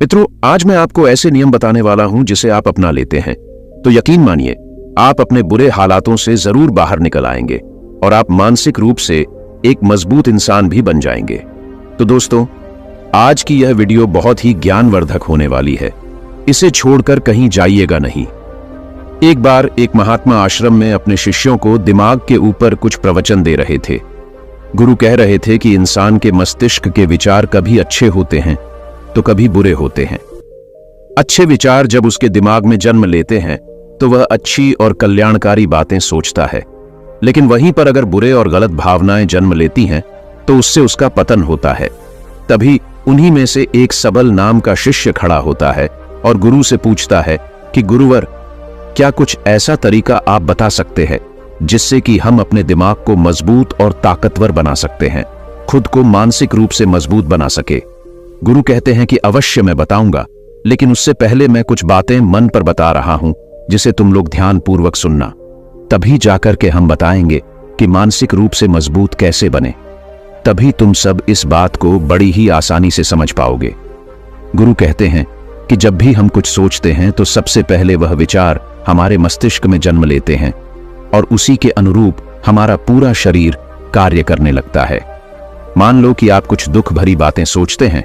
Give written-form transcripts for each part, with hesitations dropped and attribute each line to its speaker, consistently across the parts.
Speaker 1: मित्रों, आज मैं आपको ऐसे नियम बताने वाला हूं जिसे आप अपना लेते हैं तो यकीन मानिए आप अपने बुरे हालातों से जरूर बाहर निकल आएंगे और आप मानसिक रूप से एक मजबूत इंसान भी बन जाएंगे। तो दोस्तों, आज की यह वीडियो बहुत ही ज्ञानवर्धक होने वाली है। इसे छोड़कर कहीं जाइएगा नहीं। एक बार एक महात्मा आश्रम में अपने शिष्यों को दिमाग के ऊपर कुछ प्रवचन दे रहे थे। गुरु कह रहे थे कि इंसान के मस्तिष्क के विचार कभी अच्छे होते हैं तो कभी बुरे होते हैं। अच्छे विचार जब उसके दिमाग में जन्म लेते हैं तो वह अच्छी और कल्याणकारी बातें सोचता है, लेकिन वहीं पर अगर बुरे और गलत भावनाएं जन्म लेती हैं तो उससे उसका पतन होता है। तभी उन्हीं में से एक सबल नाम का शिष्य खड़ा होता है और गुरु से पूछता है कि गुरुवर, क्या कुछ ऐसा तरीका आप बता सकते हैं जिससे कि हम अपने दिमाग को मजबूत और ताकतवर बना सकते हैं, खुद को मानसिक रूप से मजबूत बना सके। गुरु कहते हैं कि अवश्य मैं बताऊंगा, लेकिन उससे पहले मैं कुछ बातें मन पर बता रहा हूं जिसे तुम लोग ध्यान पूर्वक सुनना। तभी जाकर के हम बताएंगे कि मानसिक रूप से मजबूत कैसे बने। तभी तुम सब इस बात को बड़ी ही आसानी से समझ पाओगे। गुरु कहते हैं कि जब भी हम कुछ सोचते हैं तो सबसे पहले वह विचार हमारे मस्तिष्क में जन्म लेते हैं और उसी के अनुरूप हमारा पूरा शरीर कार्य करने लगता है। मान लो कि आप कुछ दुख भरी बातें सोचते हैं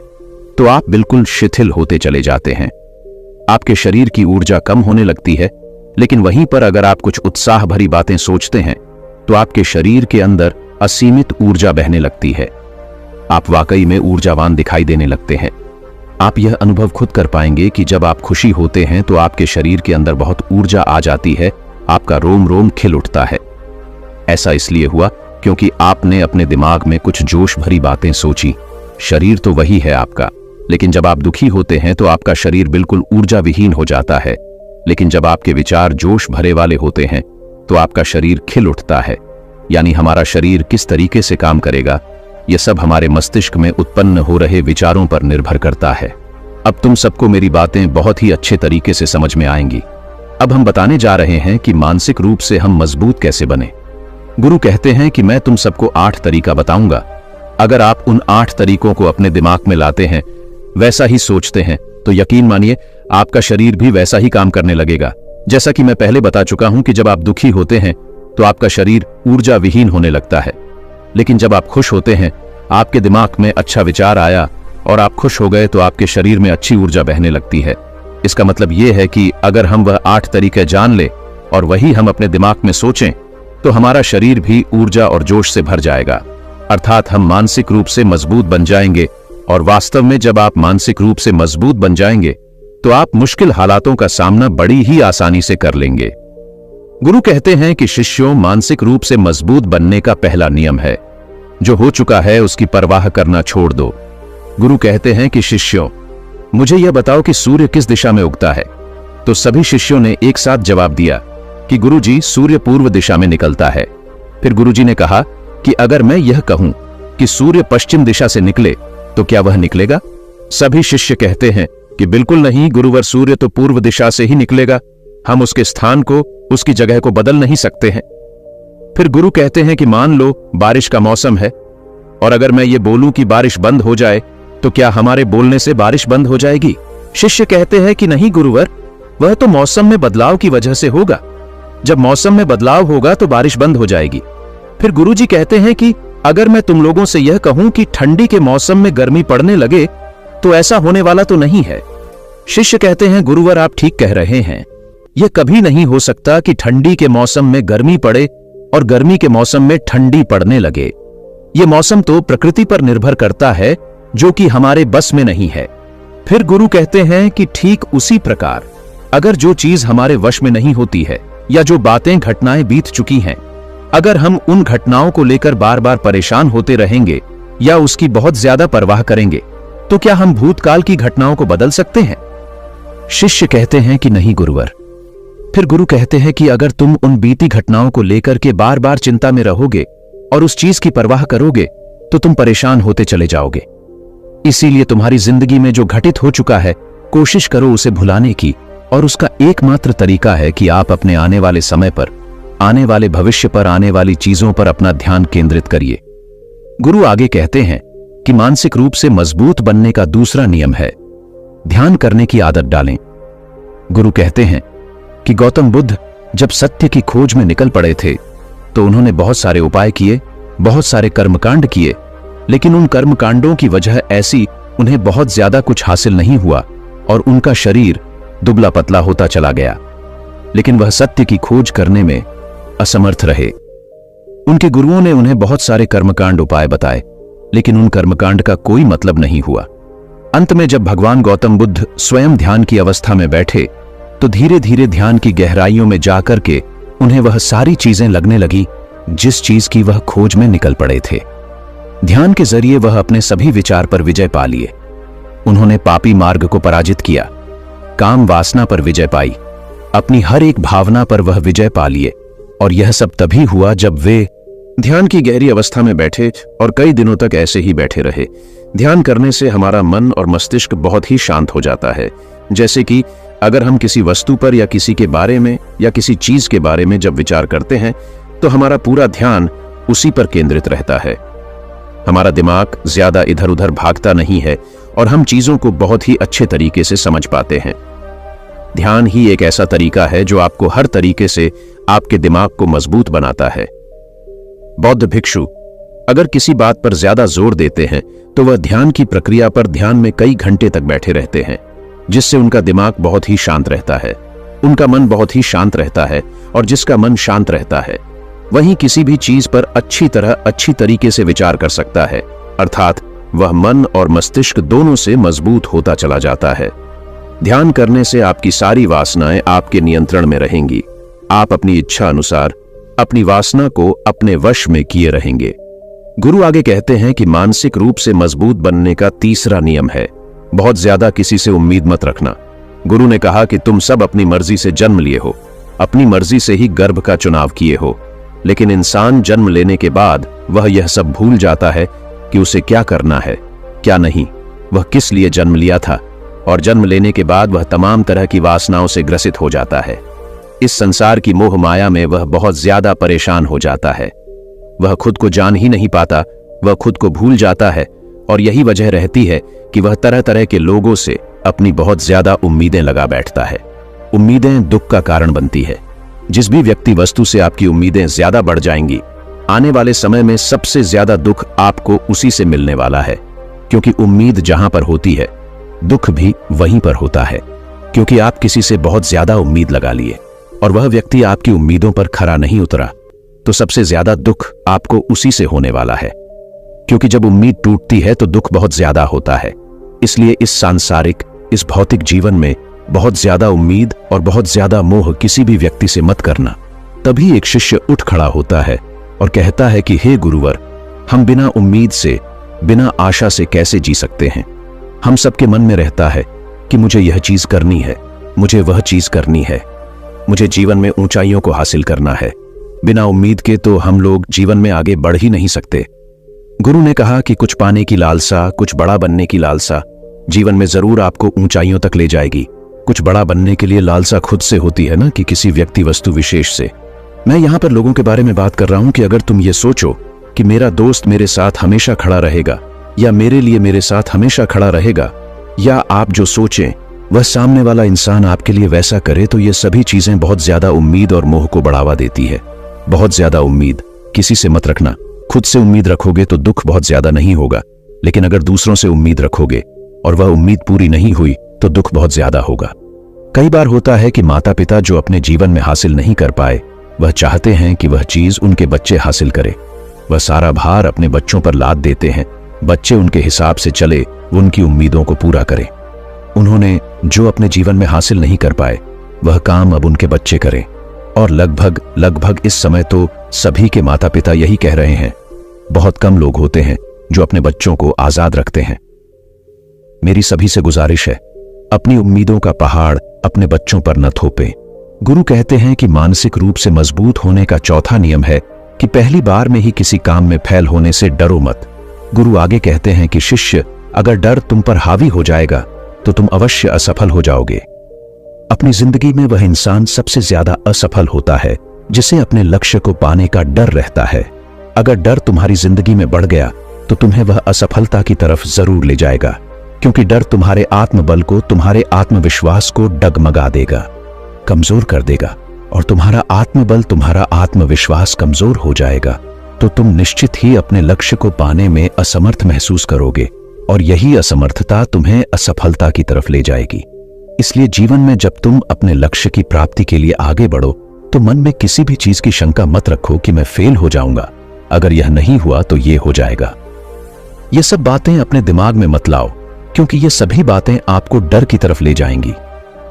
Speaker 1: तो आप बिल्कुल शिथिल होते चले जाते हैं। आपके शरीर की ऊर्जा कम होने लगती है, लेकिन वहीं पर अगर आप कुछ उत्साह भरी बातें सोचते हैं तो आपके शरीर के अंदर असीमित ऊर्जा बहने लगती है। आप वाकई में ऊर्जावान दिखाई देने लगते हैं। आप यह अनुभव खुद कर पाएंगे कि जब आप खुशी होते हैं तो आपके शरीर के अंदर बहुत ऊर्जा आ जाती है, आपका रोम रोम खिल उठता है। ऐसा इसलिए हुआ क्योंकि आपने अपने दिमाग में कुछ जोश भरी बातें सोची। शरीर तो वही है आपका, लेकिन जब आप दुखी होते हैं तो आपका शरीर बिल्कुल ऊर्जा विहीन हो जाता है। लेकिन जब आपके विचार जोश भरे वाले होते हैं तो आपका शरीर खिल उठता है। यानी हमारा शरीर किस तरीके से काम करेगा, यह सब हमारे मस्तिष्क में उत्पन्न हो रहे विचारों पर निर्भर करता है। अब तुम सबको मेरी बातें बहुत ही अच्छे तरीके से समझ में आएंगी। अब हम बताने जा रहे हैं कि मानसिक रूप से हम मजबूत कैसे बने। गुरु कहते हैं कि मैं तुम सबको 8 तरीका बताऊंगा। अगर आप उन 8 तरीकों को अपने दिमाग में लाते हैं, वैसा ही सोचते हैं, तो यकीन मानिए आपका शरीर भी वैसा ही काम करने लगेगा। जैसा कि मैं पहले बता चुका हूं कि जब आप दुखी होते हैं तो आपका शरीर ऊर्जा विहीन होने लगता है, लेकिन जब आप खुश होते हैं, आपके दिमाग में अच्छा विचार आया और आप खुश हो गए तो आपके शरीर में अच्छी ऊर्जा बहने लगती है। इसका मतलब यह है कि अगर हम वह 8 तरीके जान ले और वही हम अपने दिमाग में सोचें तो हमारा शरीर भी ऊर्जा और जोश से भर जाएगा, अर्थात हम मानसिक रूप से मजबूत बन जाएंगे। और वास्तव में जब आप मानसिक रूप से मजबूत बन जाएंगे तो आप मुश्किल हालातों का सामना बड़ी ही आसानी से कर लेंगे। गुरु कहते हैं कि शिष्यों, मानसिक रूप से मजबूत बनने का पहला नियम है, जो हो चुका है उसकी परवाह करना छोड़ दो। गुरु कहते हैं कि शिष्यों, मुझे यह बताओ कि सूर्य किस दिशा में उगता है। तो सभी शिष्यों ने एक साथ जवाब दिया कि गुरुजी, सूर्य पूर्व दिशा में निकलता है। फिर गुरुजी ने कहा कि अगर मैं यह कहूं कि सूर्य पश्चिम दिशा से निकले तो क्या वह निकलेगा? सभी शिष्य कहते हैं कि बिल्कुल नहीं गुरुवर, सूर्य तो पूर्व दिशा से ही निकलेगा। हम उसके स्थान को, उसकी जगह को बदल नहीं सकते हैं। फिर गुरु कहते हैं कि मान लो बारिश का मौसम है और अगर मैं ये बोलूं कि बारिश बंद हो जाए तो क्या हमारे बोलने से बारिश बंद हो जाएगी? शिष्य कहते हैं कि नहीं गुरुवर, वह तो मौसम में बदलाव की वजह से होगा। जब मौसम में बदलाव होगा तो बारिश बंद हो जाएगी। फिर गुरुजी कहते हैं कि अगर मैं तुम लोगों से यह कहूं कि ठंडी के मौसम में गर्मी पड़ने लगे तो ऐसा होने वाला तो नहीं है। शिष्य कहते हैं गुरुवर, आप ठीक कह रहे हैं। यह कभी नहीं हो सकता कि ठंडी के मौसम में गर्मी पड़े और गर्मी के मौसम में ठंडी पड़ने लगे। यह मौसम तो प्रकृति पर निर्भर करता है, जो कि हमारे बस में नहीं है। फिर गुरु कहते हैं कि ठीक उसी प्रकार अगर जो चीज हमारे वश में नहीं होती है या जो बातें, घटनाएं बीत चुकी हैं, अगर हम उन घटनाओं को लेकर बार बार परेशान होते रहेंगे या उसकी बहुत ज्यादा परवाह करेंगे तो क्या हम भूतकाल की घटनाओं को बदल सकते हैं? शिष्य कहते हैं कि नहीं गुरुवर। फिर गुरु कहते हैं कि अगर तुम उन बीती घटनाओं को लेकर के बार बार चिंता में रहोगे और उस चीज की परवाह करोगे तो तुम परेशान होते चले जाओगे। इसीलिए तुम्हारी जिंदगी में जो घटित हो चुका है, कोशिश करो उसे भुलाने की, और उसका एकमात्र तरीका है कि आप अपने आने वाले समय पर, आने वाले भविष्य पर, आने वाली चीजों पर अपना ध्यान केंद्रित करिए। गुरु आगे कहते हैं कि मानसिक रूप से मजबूत बनने का दूसरा नियम है ध्यान करने की आदत डालें। गुरु कहते हैं कि गौतम बुद्ध जब सत्य की खोज में निकल पड़े थे तो उन्होंने बहुत सारे उपाय किए, बहुत सारे कर्मकांड किए, लेकिन उन कर्मकांडों की वजह ऐसी उन्हें बहुत ज्यादा कुछ हासिल नहीं हुआ और उनका शरीर दुबला पतला होता चला गया, लेकिन वह सत्य की खोज करने में असमर्थ रहे। उनके गुरुओं ने उन्हें बहुत सारे कर्मकांड उपाय बताए, लेकिन उन कर्मकांड का कोई मतलब नहीं हुआ। अंत में जब भगवान गौतम बुद्ध स्वयं ध्यान की अवस्था में बैठे तो धीरे धीरे ध्यान की गहराइयों में जाकर के उन्हें वह सारी चीजें लगने लगी जिस चीज की वह खोज में निकल पड़े थे। ध्यान के जरिए वह अपने सभी विचार पर विजय पा लिए। उन्होंने पापी मार्ग को पराजित किया, काम वासना पर विजय पाई, अपनी हर एक भावना पर वह विजय पा लिए। और यह सब तभी हुआ जब वे ध्यान की गहरी अवस्था में बैठे और कई दिनों तक ऐसे ही बैठे रहे। ध्यान करने से हमारा मन और मस्तिष्क बहुत ही शांत हो जाता है। जैसे कि अगर हम किसी वस्तु पर या किसी के बारे में या किसी चीज के बारे में जब विचार करते हैं तो हमारा पूरा ध्यान उसी पर केंद्रित रहता है। हमारा दिमाग ज्यादा इधर उधर भागता नहीं है और हम चीजों को बहुत ही अच्छे तरीके से समझ पाते हैं। ध्यान ही एक ऐसा तरीका है जो आपको हर तरीके से आपके दिमाग को मजबूत बनाता है। बौद्ध भिक्षु अगर किसी बात पर ज्यादा जोर देते हैं तो वह ध्यान की प्रक्रिया पर ध्यान में कई घंटे तक बैठे रहते हैं, जिससे उनका दिमाग बहुत ही शांत रहता है, उनका मन बहुत ही शांत रहता है। और जिसका मन शांत रहता है वहीं किसी भी चीज पर अच्छी तरीके से विचार कर सकता है, अर्थात वह मन और मस्तिष्क दोनों से मजबूत होता चला जाता है। ध्यान करने से आपकी सारी वासनाएं आपके नियंत्रण में रहेंगी। आप अपनी इच्छा अनुसार अपनी वासना को अपने वश में किए रहेंगे। गुरु आगे कहते हैं कि मानसिक रूप से मजबूत बनने का तीसरा नियम है, बहुत ज्यादा किसी से उम्मीद मत रखना। गुरु ने कहा कि तुम सब अपनी मर्जी से जन्म लिए हो, अपनी मर्जी से ही गर्भ का चुनाव किए हो, लेकिन इंसान जन्म लेने के बाद वह यह सब भूल जाता है कि उसे क्या करना है, क्या नहीं, वह किस लिए जन्म लिया था। और जन्म लेने के बाद वह तमाम तरह की वासनाओं से ग्रसित हो जाता है। इस संसार की मोह माया में वह बहुत ज्यादा परेशान हो जाता है। वह खुद को जान ही नहीं पाता, वह खुद को भूल जाता है। और यही वजह रहती है कि वह तरह तरह के लोगों से अपनी बहुत ज्यादा उम्मीदें लगा बैठता है। उम्मीदें दुख का कारण बनती है। जिस भी व्यक्ति वस्तु से आपकी उम्मीदें ज्यादा बढ़ जाएंगी, आने वाले समय में सबसे ज्यादा दुख आपको उसी से मिलने वाला है, क्योंकि उम्मीद जहां पर होती है दुख भी वहीं पर होता है, क्योंकि आप किसी से बहुत ज्यादा उम्मीद लगा लिए और वह व्यक्ति आपकी उम्मीदों पर खरा नहीं उतरा, तो सबसे ज्यादा दुख आपको उसी से होने वाला है। क्योंकि जब उम्मीद टूटती है तो दुख बहुत ज्यादा होता है। इसलिए इस सांसारिक, इस भौतिक जीवन में बहुत ज्यादा उम्मीद और बहुत ज्यादा मोह किसी भी व्यक्ति से मत करना। तभी एक शिष्य उठ खड़ा होता है और कहता है कि हे गुरुवर, हम बिना उम्मीद से, बिना आशा से कैसे जी सकते हैं। हम सबके मन में रहता है कि मुझे यह चीज करनी है, मुझे वह चीज करनी है, मुझे जीवन में ऊंचाइयों को हासिल करना है। बिना उम्मीद के तो हम लोग जीवन में आगे बढ़ ही नहीं सकते। गुरु ने कहा कि कुछ पाने की लालसा, कुछ बड़ा बनने की लालसा जीवन में जरूर आपको ऊंचाइयों तक ले जाएगी। कुछ बड़ा बनने के लिए लालसा खुद से होती है ना, कि किसी व्यक्ति वस्तु विशेष से। मैं यहां पर लोगों के बारे में बात कर रहा हूं कि अगर तुम ये सोचो कि मेरा दोस्त मेरे साथ हमेशा खड़ा रहेगा, या मेरे लिए मेरे साथ हमेशा खड़ा रहेगा, या आप जो सोचें वह सामने वाला इंसान आपके लिए वैसा करे, तो ये सभी चीजें बहुत ज्यादा उम्मीद और मोह को बढ़ावा देती है। बहुत ज्यादा उम्मीद किसी से मत रखना। खुद से उम्मीद रखोगे तो दुख बहुत ज्यादा नहीं होगा, लेकिन अगर दूसरों से उम्मीद रखोगे और वह उम्मीद पूरी नहीं हुई तो दुख बहुत ज्यादा होगा। कई बार होता है कि माता पिता जो अपने जीवन में हासिल नहीं कर पाए, वह चाहते हैं कि वह चीज उनके बच्चे हासिल करे। वह सारा भार अपने बच्चों पर लाद देते हैं, बच्चे उनके हिसाब से चले, वो उनकी उम्मीदों को पूरा करें। उन्होंने जो अपने जीवन में हासिल नहीं कर पाए वह काम अब उनके बच्चे करें। और लगभग इस समय तो सभी के माता पिता यही कह रहे हैं। बहुत कम लोग होते हैं जो अपने बच्चों को आजाद रखते हैं। मेरी सभी से गुजारिश है, अपनी उम्मीदों का पहाड़ अपने बच्चों पर न थोपें। गुरु कहते हैं कि मानसिक रूप से मजबूत होने का चौथा नियम है कि पहली बार में ही किसी काम में फेल होने से डरो मत। गुरु आगे कहते हैं कि शिष्य, अगर डर तुम पर हावी हो जाएगा तो तुम अवश्य असफल हो जाओगे। अपनी जिंदगी में वह इंसान सबसे ज्यादा असफल होता है जिसे अपने लक्ष्य को पाने का डर रहता है। अगर डर तुम्हारी जिंदगी में बढ़ गया तो तुम्हें वह असफलता की तरफ जरूर ले जाएगा।
Speaker 2: क्योंकि डर तुम्हारे आत्मबल को, तुम्हारे आत्मविश्वास को डगमगा देगा, कमजोर कर देगा, और तुम्हारा आत्मबल, तुम्हारा आत्मविश्वास कमजोर हो जाएगा तो तुम निश्चित ही अपने लक्ष्य को पाने में असमर्थ महसूस करोगे, और यही असमर्थता तुम्हें असफलता की तरफ ले जाएगी। इसलिए जीवन में जब तुम अपने लक्ष्य की प्राप्ति के लिए आगे बढ़ो तो मन में किसी भी चीज की शंका मत रखो कि मैं फेल हो जाऊंगा, अगर यह नहीं हुआ तो ये हो जाएगा। ये सब बातें अपने दिमाग में मत लाओ, क्योंकि ये सभी बातें आपको डर की तरफ ले जाएंगी,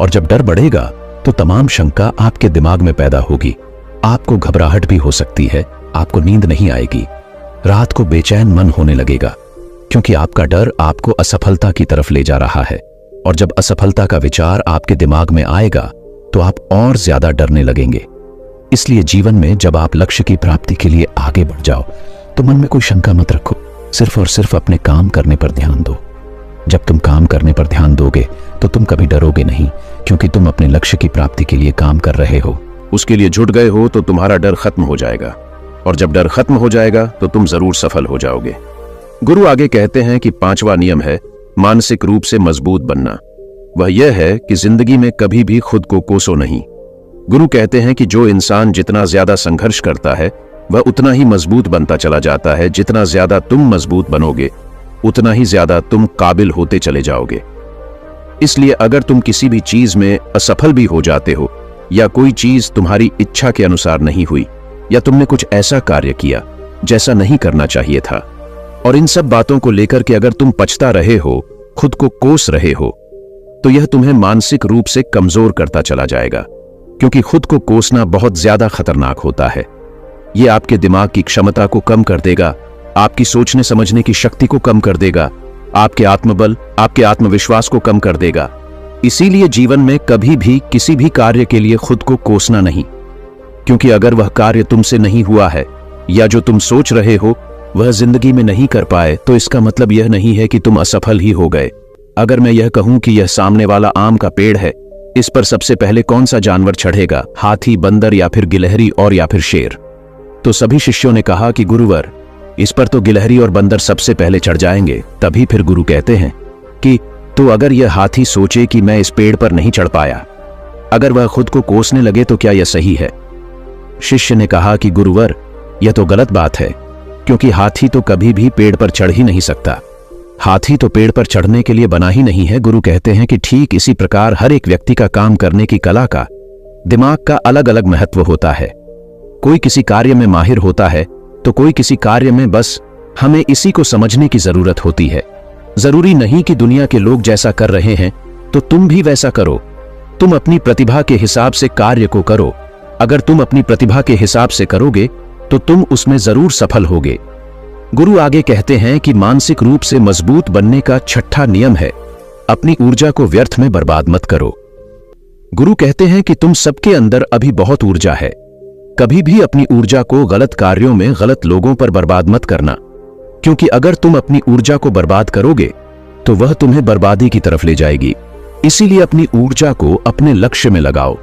Speaker 2: और जब डर बढ़ेगा तो तमाम शंका आपके दिमाग में पैदा होगी। आपको घबराहट भी हो सकती है, आपको नींद नहीं आएगी, रात को बेचैन मन होने लगेगा, क्योंकि आपका डर आपको असफलता की तरफ ले जा रहा है, और जब असफलता का विचार आपके दिमाग में आएगा तो आप और ज्यादा डरने लगेंगे। इसलिए जीवन में जब आप लक्ष्य की प्राप्ति के लिए आगे बढ़ जाओ तो मन में कोई शंका मत रखो, सिर्फ और सिर्फ अपने काम करने पर ध्यान दो। जब तुम काम करने पर ध्यान दोगे तो तुम कभी डरोगे नहीं, क्योंकि तुम अपने लक्ष्य की प्राप्ति के लिए काम कर रहे हो।
Speaker 1: उसके लिए जुट गए हो तो तुम्हारा डर खत्म हो जाएगा, और जब डर खत्म हो जाएगा तो तुम जरूर सफल हो जाओगे। गुरु आगे कहते हैं कि 5वां नियम है मानसिक रूप से मजबूत बनना। वह यह है कि जिंदगी में कभी भी खुद को कोसो नहीं। गुरु कहते हैं कि जो इंसान जितना ज्यादा संघर्ष करता है वह उतना ही मजबूत बनता चला जाता है। जितना ज्यादा तुम मजबूत बनोगे उतना ही ज्यादा तुम काबिल होते चले जाओगे। इसलिए अगर तुम किसी भी चीज में असफल भी हो जाते हो, या कोई चीज तुम्हारी इच्छा के अनुसार नहीं हुई, या तुमने कुछ ऐसा कार्य किया जैसा नहीं करना चाहिए था, और इन सब बातों को लेकर के अगर तुम पछता रहे हो, खुद को कोस रहे हो, तो यह तुम्हें मानसिक रूप से कमजोर करता चला जाएगा, क्योंकि खुद को कोसना बहुत ज्यादा खतरनाक होता है। यह आपके दिमाग की क्षमता को कम कर देगा, आपकी सोचने समझने की शक्ति को कम कर देगा, आपके आत्मबल, आपके आत्मविश्वास को कम कर देगा। इसीलिए जीवन में कभी भी किसी भी कार्य के लिए खुद को कोसना नहीं, क्योंकि अगर वह कार्य तुमसे नहीं हुआ है, या जो तुम सोच रहे हो वह जिंदगी में नहीं कर पाए, तो इसका मतलब यह नहीं है कि तुम असफल ही हो गए। अगर मैं यह कहूं कि यह सामने वाला आम का पेड़ है, इस पर सबसे पहले कौन सा जानवर चढ़ेगा, हाथी, बंदर, या फिर गिलहरी, और या फिर शेर? तो सभी शिष्यों ने कहा कि गुरुवर, इस पर तो गिलहरी और बंदर सबसे पहले चढ़ जाएंगे। तभी फिर गुरु कहते हैं कि तो अगर यह हाथी सोचे कि मैं इस पेड़ पर नहीं चढ़ पाया, अगर वह खुद को कोसने लगे, तो क्या यह सही है? शिष्य ने कहा कि गुरुवर, यह तो गलत बात है, क्योंकि हाथी तो कभी भी पेड़ पर चढ़ ही नहीं सकता। हाथी तो पेड़ पर चढ़ने के लिए बना ही नहीं है। गुरु कहते हैं कि ठीक इसी प्रकार हर एक व्यक्ति का काम करने की कला का, दिमाग का अलग अलग महत्व होता है। कोई किसी कार्य में माहिर होता है तो कोई किसी कार्य में, बस हमें इसी को समझने की जरूरत होती है। जरूरी नहीं कि दुनिया के लोग जैसा कर रहे हैं तो तुम भी वैसा करो। तुम अपनी प्रतिभा के हिसाब से कार्य को करो। अगर तुम अपनी प्रतिभा के हिसाब से करोगे तो तुम उसमें जरूर सफल होगे। गुरु आगे कहते हैं कि मानसिक रूप से मजबूत बनने का 6वां नियम है अपनी ऊर्जा को व्यर्थ में बर्बाद मत करो। गुरु कहते हैं कि तुम सबके अंदर अभी बहुत ऊर्जा है। कभी भी अपनी ऊर्जा को गलत कार्यों में, गलत लोगों पर बर्बाद मत करना, क्योंकि अगर तुम अपनी ऊर्जा को बर्बाद करोगे तो वह तुम्हें बर्बादी की तरफ ले जाएगी। इसीलिए अपनी ऊर्जा को अपने लक्ष्य में लगाओ,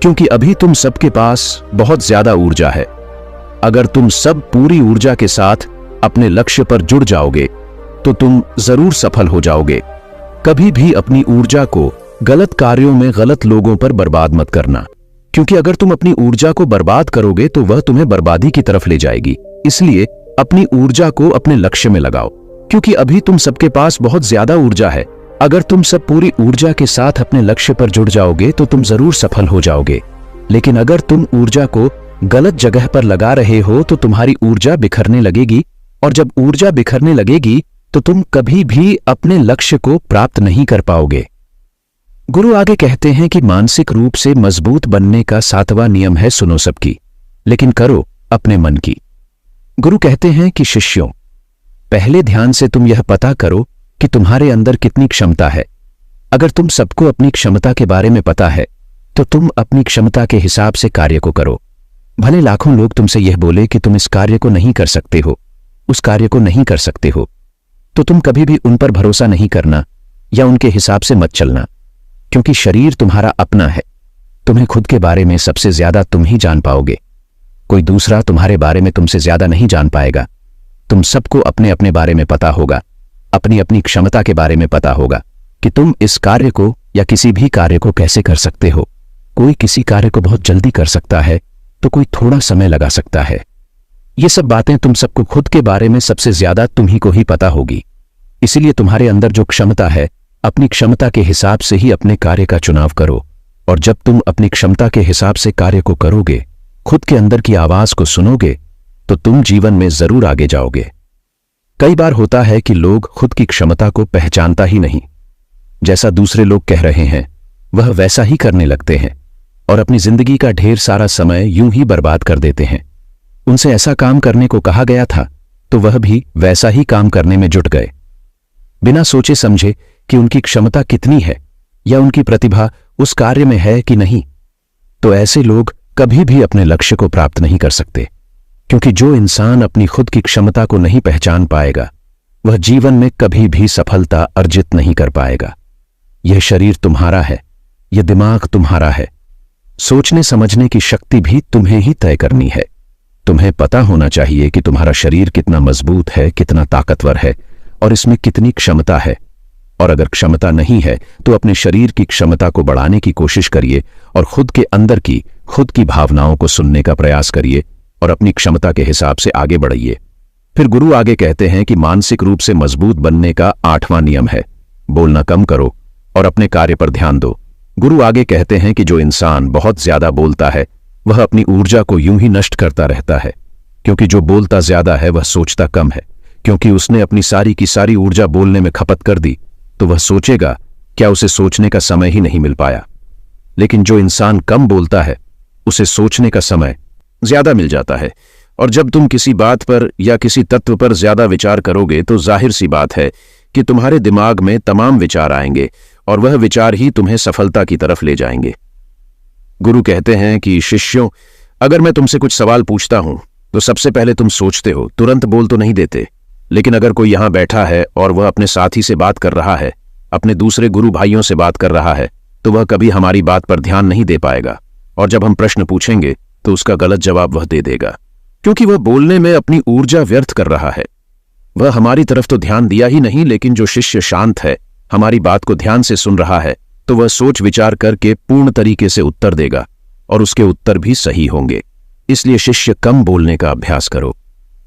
Speaker 1: क्योंकि अभी तुम सबके पास बहुत ज्यादा ऊर्जा है। अगर तुम सब पूरी ऊर्जा के साथ अपने लक्ष्य पर जुड़ जाओगे तो तुम जरूर सफल हो जाओगे। कभी भी अपनी ऊर्जा को गलत कार्यों में, गलत लोगों पर बर्बाद मत करना, क्योंकि अगर तुम अपनी ऊर्जा को बर्बाद करोगे तो वह तुम्हें बर्बादी की तरफ ले जाएगी। इसलिए अपनी ऊर्जा को अपने लक्ष्य में लगाओ, क्योंकि अभी तुम सबके पास बहुत ज्यादा ऊर्जा है। अगर तुम सब पूरी ऊर्जा के साथ अपने लक्ष्य पर जुड़ जाओगे तो तुम जरूर सफल हो जाओगे। लेकिन अगर तुम ऊर्जा को गलत जगह पर लगा रहे हो तो तुम्हारी ऊर्जा बिखरने लगेगी, और जब ऊर्जा बिखरने लगेगी तो तुम कभी भी अपने लक्ष्य को प्राप्त नहीं कर पाओगे। गुरु आगे कहते हैं कि मानसिक रूप से मजबूत बनने का 7वां नियम है सुनो सबकी, लेकिन करो अपने मन की। गुरु कहते हैं कि शिष्यों, पहले ध्यान से तुम यह पता करो कि तुम्हारे अंदर कितनी क्षमता है। अगर तुम सबको अपनी क्षमता के बारे में पता है तो तुम अपनी क्षमता के हिसाब से कार्य को करो। भले लाखों लोग तुमसे यह बोले कि तुम इस कार्य को नहीं कर सकते हो, उस कार्य को नहीं कर सकते हो, तो तुम कभी भी उन पर भरोसा नहीं करना या उनके हिसाब से मत चलना, क्योंकि शरीर तुम्हारा अपना है। तुम्हें खुद के बारे में सबसे ज्यादा तुम ही जान पाओगे। कोई दूसरा तुम्हारे बारे में तुमसे ज्यादा नहीं जान पाएगा। तुम सबको अपने अपने बारे में पता होगा,
Speaker 2: अपनी अपनी क्षमता के बारे में पता होगा कि तुम इस कार्य को या किसी भी कार्य को कैसे कर सकते हो। कोई किसी कार्य को बहुत जल्दी कर सकता है तो कोई थोड़ा समय लगा सकता है। ये सब बातें तुम सबको खुद के बारे में सबसे ज्यादा तुम्ही को ही पता होगी। इसीलिए तुम्हारे अंदर जो क्षमता है, अपनी क्षमता के हिसाब से ही अपने कार्य का चुनाव करो। और जब तुम अपनी क्षमता के हिसाब से कार्य को करोगे, खुद के अंदर की आवाज को सुनोगे, तो तुम जीवन में जरूर आगे जाओगे। कई बार होता है कि लोग खुद की क्षमता को पहचानता ही नहीं। जैसा दूसरे लोग कह रहे हैं वह वैसा ही करने लगते हैं और अपनी जिंदगी का ढेर सारा समय यूं ही बर्बाद कर देते हैं। उनसे ऐसा काम करने को कहा गया था तो वह भी वैसा ही काम करने में जुट गए, बिना सोचे समझे कि उनकी क्षमता कितनी है या उनकी प्रतिभा उस कार्य में है कि नहीं। तो ऐसे लोग कभी भी अपने लक्ष्य को प्राप्त नहीं कर सकते, क्योंकि जो इंसान अपनी खुद की क्षमता को नहीं पहचान पाएगा वह जीवन में कभी भी सफलता अर्जित नहीं कर पाएगा। यह शरीर तुम्हारा है, यह दिमाग तुम्हारा है, सोचने समझने की शक्ति भी तुम्हें ही तय करनी है। तुम्हें पता होना चाहिए कि तुम्हारा शरीर कितना मजबूत है, कितना ताकतवर है और इसमें कितनी क्षमता है। और अगर क्षमता नहीं है तो अपने शरीर की क्षमता को बढ़ाने की कोशिश करिए और खुद के अंदर की खुद की भावनाओं को सुनने का प्रयास करिए और अपनी क्षमता के हिसाब से आगे बढ़िए। फिर गुरु आगे कहते हैं कि मानसिक रूप से मजबूत बनने का 8वां नियम है, बोलना कम करो और अपने कार्य पर ध्यान दो। गुरु आगे कहते हैं कि जो इंसान बहुत ज्यादा बोलता है वह अपनी ऊर्जा को यूं ही नष्ट करता रहता है, क्योंकि जो बोलता ज्यादा है वह सोचता कम है। क्योंकि उसने अपनी सारी की सारी ऊर्जा बोलने में खपत कर दी तो वह सोचेगा क्या उसे सोचने का समय ही नहीं मिल पाया। लेकिन जो इंसान कम बोलता है उसे सोचने का समय ज्यादा मिल जाता है। और जब तुम किसी बात पर या किसी तत्व पर ज्यादा विचार करोगे तो जाहिर सी बात है कि तुम्हारे दिमाग में तमाम विचार आएंगे और वह विचार ही तुम्हें सफलता की तरफ ले जाएंगे। गुरु कहते हैं कि शिष्यों, अगर मैं तुमसे कुछ सवाल पूछता हूं तो सबसे पहले तुम सोचते हो, तुरंत बोल तो नहीं देते। लेकिन अगर कोई यहां बैठा है और वह अपने साथी से बात कर रहा है, अपने दूसरे गुरु भाइयों से बात कर रहा है, तो वह कभी हमारी बात पर ध्यान नहीं दे पाएगा और जब हम प्रश्न पूछेंगे तो उसका गलत जवाब वह दे देगा, क्योंकि वह बोलने में अपनी ऊर्जा व्यर्थ कर रहा है। वह हमारी तरफ तो ध्यान दिया ही नहीं। लेकिन जो शिष्य शांत है, हमारी बात को ध्यान से सुन रहा है, तो वह सोच विचार करके पूर्ण तरीके से उत्तर देगा और उसके उत्तर भी सही होंगे। इसलिए शिष्य, कम बोलने का अभ्यास करो।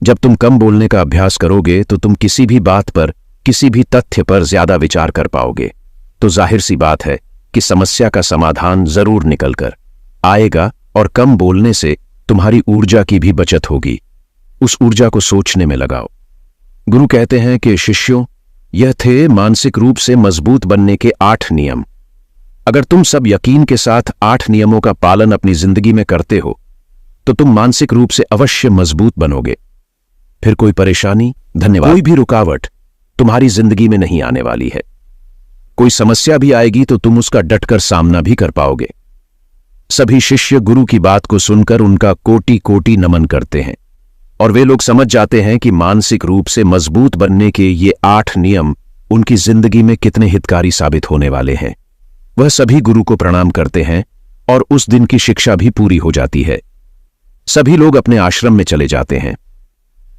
Speaker 2: जब तुम कम बोलने का अभ्यास करोगे तो तुम किसी भी बात पर, किसी भी तथ्य पर ज्यादा विचार कर पाओगे। तो जाहिर सी बात है कि समस्या का समाधान जरूर निकल कर आएगा और कम बोलने से तुम्हारी ऊर्जा की भी बचत होगी। उस ऊर्जा को सोचने में लगाओ। गुरु कहते हैं कि शिष्यों, यह थे मानसिक रूप से मजबूत बनने के 8 नियम। अगर तुम सब यकीन के साथ 8 नियमों का पालन अपनी जिंदगी में करते हो तो तुम मानसिक रूप से अवश्य मजबूत बनोगे। फिर कोई परेशानी, कोई भी रुकावट तुम्हारी जिंदगी में नहीं आने वाली है। कोई समस्या भी आएगी तो तुम उसका डटकर सामना भी कर पाओगे। सभी शिष्य गुरु की बात को सुनकर उनका कोटि कोटि नमन करते हैं और वे लोग समझ जाते हैं कि मानसिक रूप से मजबूत बनने के ये 8 नियम उनकी जिंदगी में कितने हितकारी साबित होने वाले हैं। वह सभी गुरु को प्रणाम करते हैं और उस दिन की शिक्षा भी पूरी हो जाती है। सभी लोग अपने आश्रम में चले जाते हैं।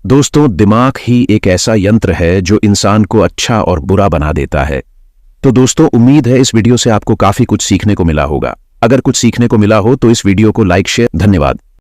Speaker 2: दोस्तों, दिमाग ही एक ऐसा यंत्र है जो इंसान को अच्छा और बुरा बना देता है। तो दोस्तों, उम्मीद है इस वीडियो से आपको काफी कुछ सीखने को मिला होगा। अगर कुछ सीखने को मिला हो तो इस वीडियो को लाइक, शेयर। धन्यवाद।